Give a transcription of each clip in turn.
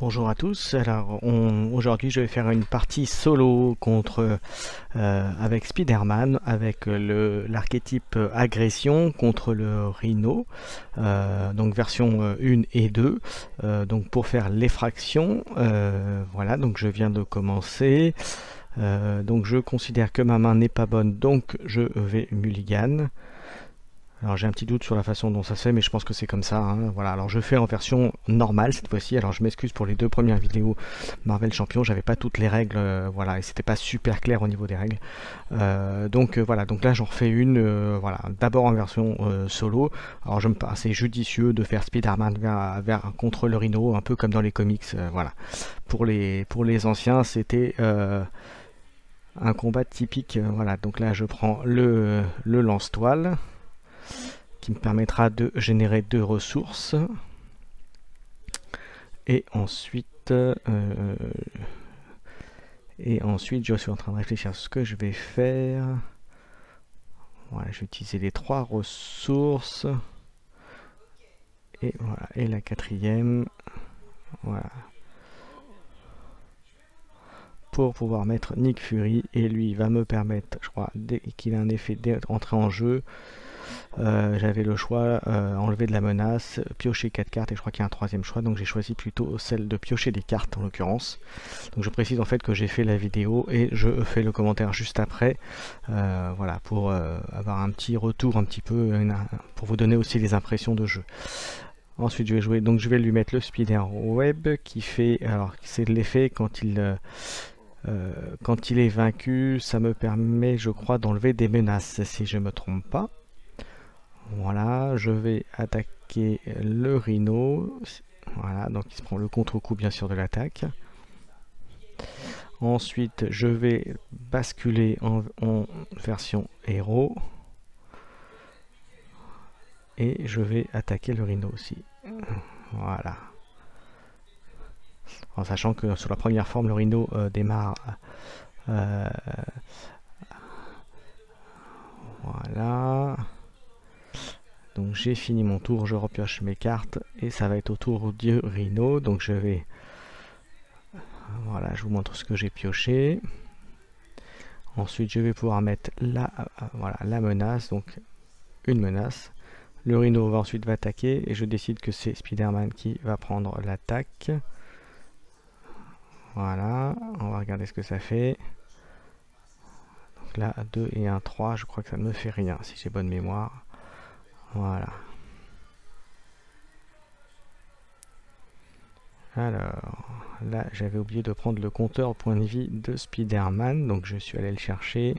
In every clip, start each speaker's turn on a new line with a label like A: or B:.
A: Bonjour à tous. Alors, aujourd'hui, je vais faire une partie solo contre avec Spider-Man, avec l'archétype agression contre le Rhino, donc version 1 et 2. Donc pour faire l'effraction, voilà. Donc je viens de commencer. Donc je considère que ma main n'est pas bonne, donc je vais mulligan. Alors j'ai un petit doute sur la façon dont ça se fait, mais je pense que c'est comme ça, hein. Voilà, alors je fais en version normale cette fois-ci. Alors je m'excuse pour les deux premières vidéos Marvel Champion, j'avais pas toutes les règles, voilà, et c'était pas super clair au niveau des règles. Voilà, donc là j'en refais une, voilà, d'abord en version solo. Alors je me c'est judicieux de faire Spider-Man contre le Rhino, un peu comme dans les comics, voilà. Pour les anciens, c'était un combat typique, voilà. Donc là je prends le lance-toile, qui me permettra de générer 2 ressources. Et ensuite, je suis en train de réfléchir à ce que je vais faire. Voilà, je vais utiliser les 3 ressources. Et voilà, et la quatrième, voilà, pour pouvoir mettre Nick Fury. Et lui, il va me permettre, je crois, dès qu'il a un effet d'entrée en jeu, j'avais le choix, enlever de la menace, piocher 4 cartes, et je crois qu'il y a un troisième choix, donc j'ai choisi plutôt celle de piocher des cartes en l'occurrence. Donc je précise en fait que j'ai fait la vidéo et je fais le commentaire juste après, voilà, pour avoir un petit retour un petit peu, pour vous donner aussi les impressions de jeu. Ensuite je vais jouer, donc je vais lui mettre le Spider Web qui fait, alors c'est de l'effet quand il est vaincu, ça me permet je crois d'enlever des menaces si je me trompe pas. Voilà, je vais attaquer le Rhino. Voilà, donc il se prend le contre-coup bien sûr de l'attaque. Ensuite, je vais basculer en version héros. Et je vais attaquer le Rhino aussi. Voilà. En sachant que sur la première forme, le Rhino démarre. Voilà. Donc j'ai fini mon tour, je repioche mes cartes et ça va être au tour du Rhino. Donc je vais, voilà, je vous montre ce que j'ai pioché. Ensuite je vais pouvoir mettre voilà, la menace, donc une menace. Le Rhino va ensuite attaquer et je décide que c'est Spider-Man qui va prendre l'attaque. Voilà, on va regarder ce que ça fait. Donc là 2 et 1 3, je crois que ça ne me fait rien si j'ai bonne mémoire. Voilà. Alors, là, j'avais oublié de prendre le compteur point de vie de Spider-Man, donc je suis allé le chercher.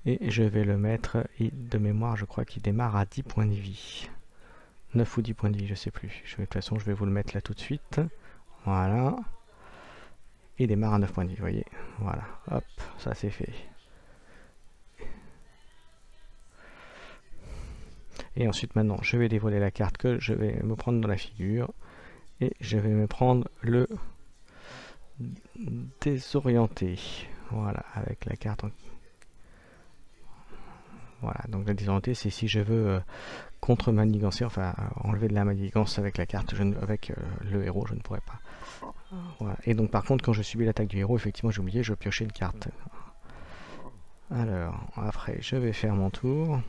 A: Et je vais le mettre, et de mémoire, je crois qu'il démarre à 10 points de vie. 9 ou 10 points de vie, je sais plus. De toute façon, je vais vous le mettre là tout de suite. Voilà. Il démarre à 9 points de vie, vous voyez. Voilà, hop, ça c'est fait. Et ensuite maintenant je vais dévoiler la carte que je vais me prendre dans la figure et je vais me prendre le désorienté, voilà, avec la carte voilà, donc la désorienté c'est si je veux contre-manigancer, enfin enlever de la manigance avec la carte, avec le héros je ne pourrais pas, voilà. Et donc par contre quand je subis l'attaque du héros, effectivement j'ai oublié, je piochais une carte. Alors après je vais faire mon tour.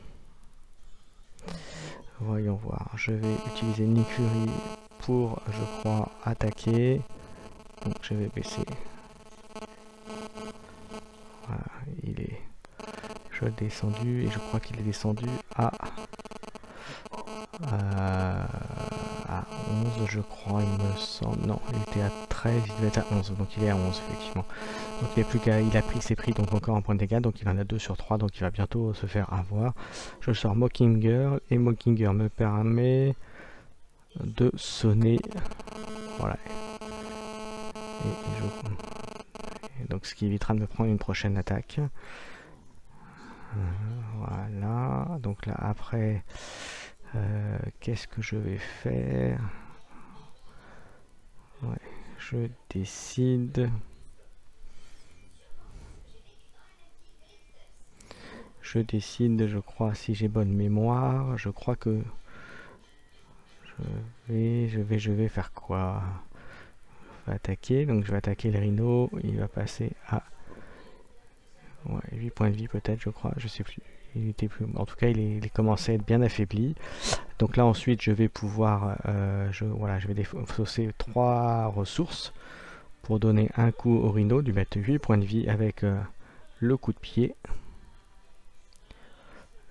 A: Voyons voir, je vais utiliser Nick Fury pour, je crois, attaquer. Donc je vais baisser. Voilà, il est descendu et je crois qu'il est descendu à 11 je crois, il me semble. Non, il était à 13, il devait être à 11, donc il est à 11 effectivement. Donc il s'est pris donc encore un point de dégâts, donc il en a 2 sur 3, donc il va bientôt se faire avoir. Je sors Mocking Girl et Mocking Girl me permet de sonner, voilà. Et donc ce qui évitera de me prendre une prochaine attaque. Voilà, donc là après, qu'est-ce que je vais faire? Ouais, je décide. Je crois, si j'ai bonne mémoire, je crois que je vais faire quoi? va attaquer. Donc je vais attaquer le rhino. Il va passer à 8 points de vie peut-être, je crois. Je sais plus. Il était plus... En tout cas, il commençait à être bien affaibli. Donc là ensuite, je vais pouvoir... je vais défausser 3 ressources pour donner un coup au rhino, lui mettre 8 points de vie avec le coup de pied.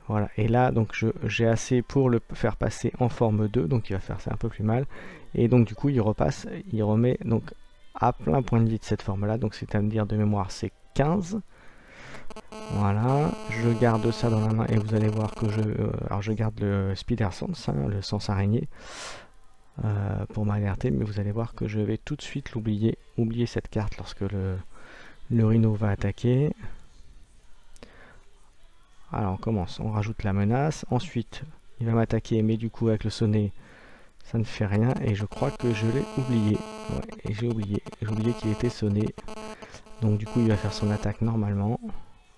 A: Voilà, et là donc j'ai assez pour le faire passer en forme 2, donc il va faire ça un peu plus mal. Et donc du coup il repasse, il remet donc à plein point de vie de cette forme là, donc c'est à me dire de mémoire c'est 15. Voilà, je garde ça dans la main et vous allez voir que alors je garde le Spider Sense, hein, le sens araignée, pour m'alerter, mais vous allez voir que je vais tout de suite oublier cette carte lorsque le rhino va attaquer. Alors on commence, on rajoute la menace, ensuite il va m'attaquer, mais du coup avec le sonnet ça ne fait rien, et je crois que je l'ai oublié. Ouais, et j'ai oublié qu'il était sonné, donc du coup il va faire son attaque normalement.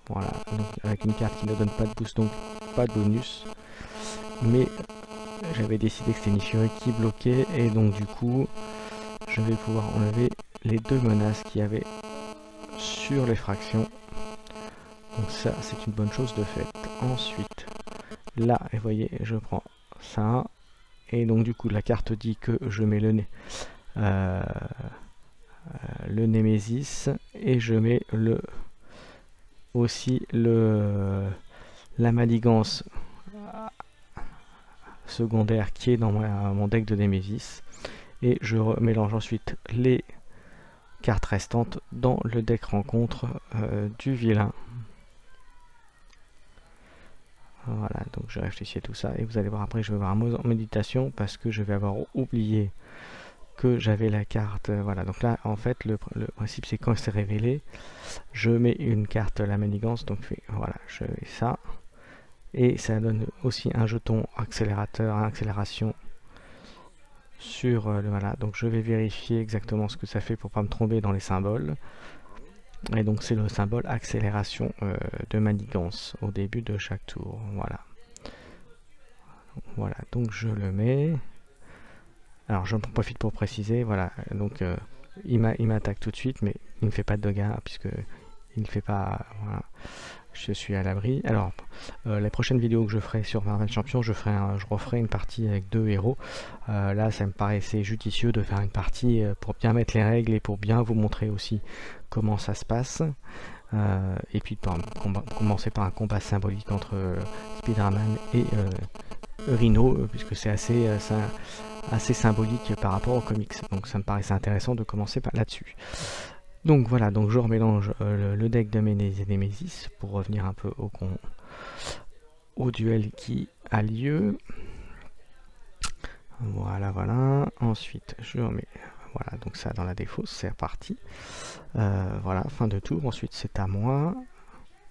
A: Voilà, donc avec une carte qui ne donne pas de boost, donc pas de bonus, mais j'avais décidé que c'était une furie qui bloquait, et donc du coup je vais pouvoir enlever les 2 menaces qu'il y avait sur les fractions. Donc ça c'est une bonne chose de fait. Ensuite là, et vous voyez, je prends ça, et donc du coup la carte dit que je mets le Némésis, et je mets aussi la manigance secondaire qui est dans mon deck de Némésis, et je mélange ensuite les cartes restantes dans le deck rencontre du vilain. Voilà, donc je réfléchis à tout ça, et vous allez voir après je vais avoir un mot en méditation parce que je vais avoir oublié que j'avais la carte. Voilà, donc là en fait le principe c'est quand c'est révélé, je mets une carte la manigance, donc voilà, je fais ça, et ça donne aussi un jeton accélérateur, accélération sur voilà, donc je vais vérifier exactement ce que ça fait pour pas me tromper dans les symboles. Et donc c'est le symbole accélération de manigance au début de chaque tour. Voilà, donc je le mets. Alors j'en profite pour préciser, voilà, donc il m'attaque tout de suite, mais il ne fait pas de dégâts puisque il ne fait pas, voilà, je suis à l'abri. Alors les prochaines vidéos que je ferai sur Marvel Champion, je referai une partie avec 2 héros. Là ça me paraissait judicieux de faire une partie pour bien mettre les règles et pour bien vous montrer aussi comment ça se passe. Et puis commencer par un combat symbolique entre Spider-Man et Rhino, puisque c'est assez symbolique par rapport aux comics. Donc ça me paraissait intéressant de commencer là-dessus. Donc voilà, donc je remélange le deck de Némésis pour revenir un peu au duel qui a lieu. Voilà. Ensuite, je remets, voilà, donc ça dans la défausse, c'est reparti. Voilà, fin de tour. Ensuite, c'est à moi.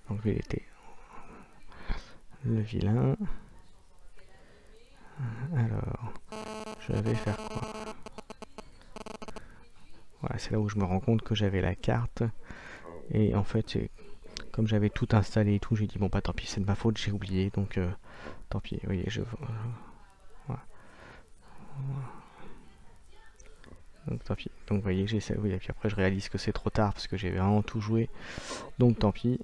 A: Donc, il était le vilain. Alors, je vais faire quoi? Voilà, c'est là où je me rends compte que j'avais la carte. Et en fait, comme j'avais tout installé et tout, j'ai dit bon bah tant pis, c'est de ma faute, j'ai oublié, donc tant pis. Vous voyez, voilà. Donc tant pis. Donc vous voyez, j'essaie. Oui, et puis après je réalise que c'est trop tard parce que j'ai vraiment tout joué. Donc tant pis.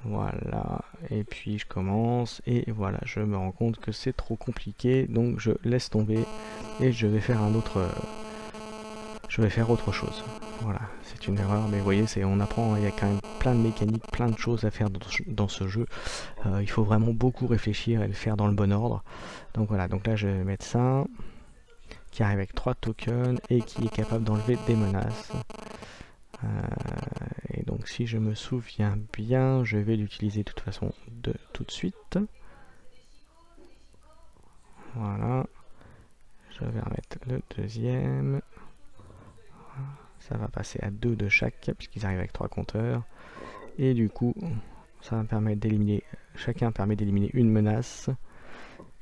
A: Voilà, et puis je commence, et voilà, je me rends compte que c'est trop compliqué, donc je laisse tomber, et je vais faire autre chose. Voilà, c'est une erreur, mais vous voyez, on apprend, il y a quand même plein de mécaniques, plein de choses à faire dans ce jeu. Il faut vraiment beaucoup réfléchir et le faire dans le bon ordre. Donc voilà, donc là je vais mettre ça, qui arrive avec 3 tokens, et qui est capable d'enlever des menaces. Et donc si je me souviens bien, je vais l'utiliser de toute façon tout de suite. Voilà, je vais remettre le deuxième. Ça va passer à 2 de chaque puisqu'ils arrivent avec 3 compteurs, et du coup ça va me permettre d'éliminer, chacun permet d'éliminer une menace,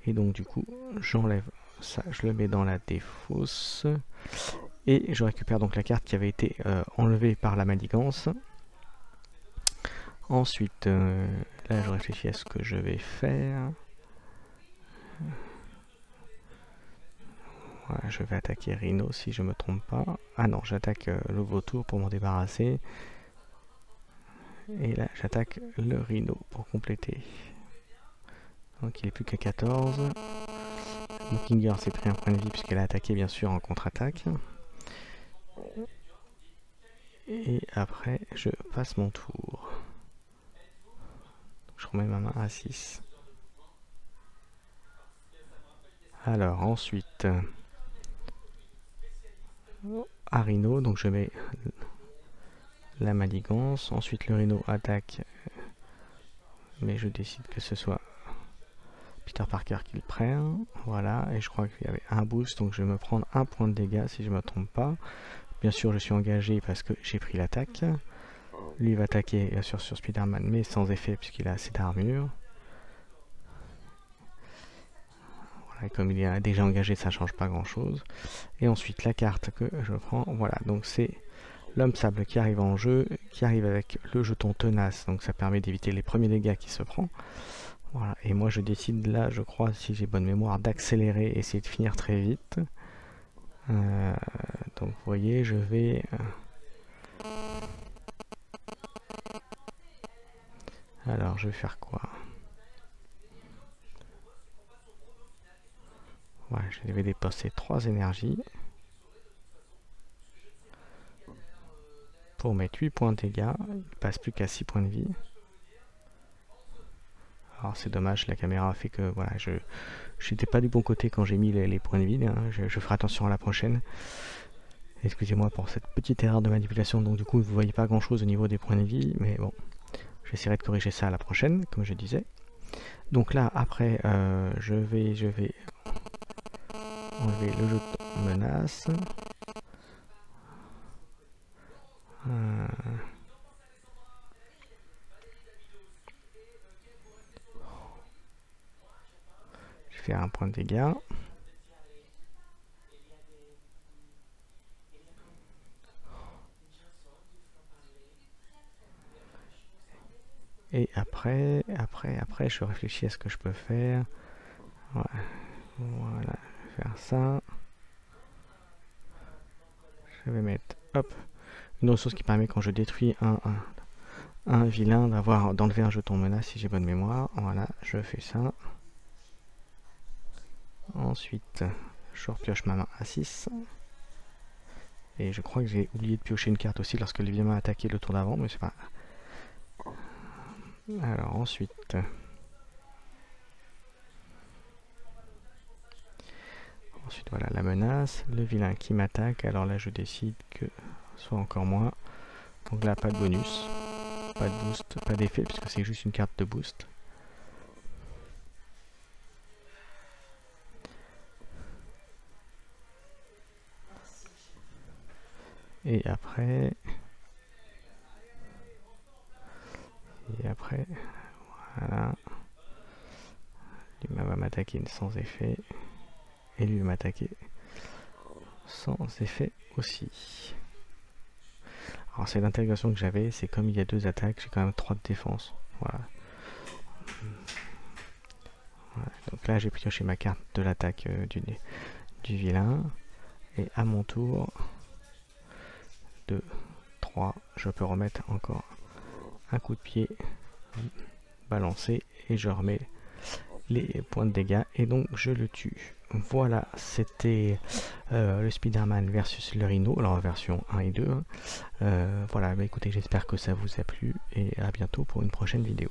A: et donc du coup j'enlève ça, je le mets dans la défausse. Et je récupère donc la carte qui avait été enlevée par la manigance. Ensuite, là je réfléchis à ce que je vais faire. Voilà, je vais attaquer Rhino si je me trompe pas. Ah non, j'attaque le vautour pour m'en débarrasser. Et là, j'attaque le Rhino pour compléter. Donc il est plus qu'à 14. Mokinger s'est pris un point de vie puisqu'elle a attaqué bien sûr en contre-attaque. Et après, je passe mon tour. Je remets ma main à 6. Alors ensuite, à Rhino, donc je mets la manigance. Ensuite le Rhino attaque, mais je décide que ce soit Peter Parker qui le prenne. Voilà, et je crois qu'il y avait un boost, donc je vais me prendre un point de dégâts si je ne me trompe pas. Bien sûr, je suis engagé parce que j'ai pris l'attaque. Lui va attaquer bien sûr sur Spider-Man, mais sans effet puisqu'il a assez d'armure. Voilà, et comme il est déjà engagé, ça ne change pas grand-chose. Et ensuite, la carte que je prends, voilà, donc c'est l'homme sable qui arrive en jeu, qui arrive avec le jeton tenace, donc ça permet d'éviter les premiers dégâts qu'il se prend. Voilà, et moi je décide là, je crois, si j'ai bonne mémoire, d'accélérer, essayer de finir très vite. Donc vous voyez, je vais... Alors je vais faire quoi? Ouais, je vais dépenser 3 énergies pour mettre 8 points de dégâts. Il passe plus qu'à 6 points de vie. Alors c'est dommage, la caméra fait que voilà, je n'étais pas du bon côté quand j'ai mis les points de vie, hein. Je ferai attention à la prochaine. Excusez-moi pour cette petite erreur de manipulation, donc du coup vous voyez pas grand chose au niveau des points de vie, mais bon, j'essaierai de corriger ça à la prochaine, comme je disais. Donc là après je vais enlever le jeton menace. Je vais faire un point de dégâts. Et après, je réfléchis à ce que je peux faire. Ouais. Voilà, je vais faire ça. Je vais mettre, hop, une ressource qui permet quand je détruis un vilain d'enlever un jeton menace si j'ai bonne mémoire. Voilà, je fais ça. Ensuite, je repioche ma main à 6. Et je crois que j'ai oublié de piocher une carte aussi lorsque le vilain m'a attaqué le tour d'avant, mais c'est pas... Alors ensuite... Ensuite voilà la menace, le vilain qui m'attaque, alors là je décide que soit encore moi. Donc là pas de bonus, pas de boost, pas d'effet puisque c'est juste une carte de boost. Et après, voilà, lui va m'attaquer sans effet, et lui va m'attaquer sans effet aussi. Alors c'est l'intégration que j'avais, c'est comme il y a 2 attaques, j'ai quand même 3 de défense. Voilà. Voilà. Donc là j'ai pioché ma carte de l'attaque du vilain, et à mon tour, 2, 3, je peux remettre encore un coup de pied balancé et je remets les points de dégâts et donc je le tue. Voilà, c'était le Spider-Man versus le Rhino, alors version 1 et 2. Voilà, bah écoutez, j'espère que ça vous a plu et à bientôt pour une prochaine vidéo.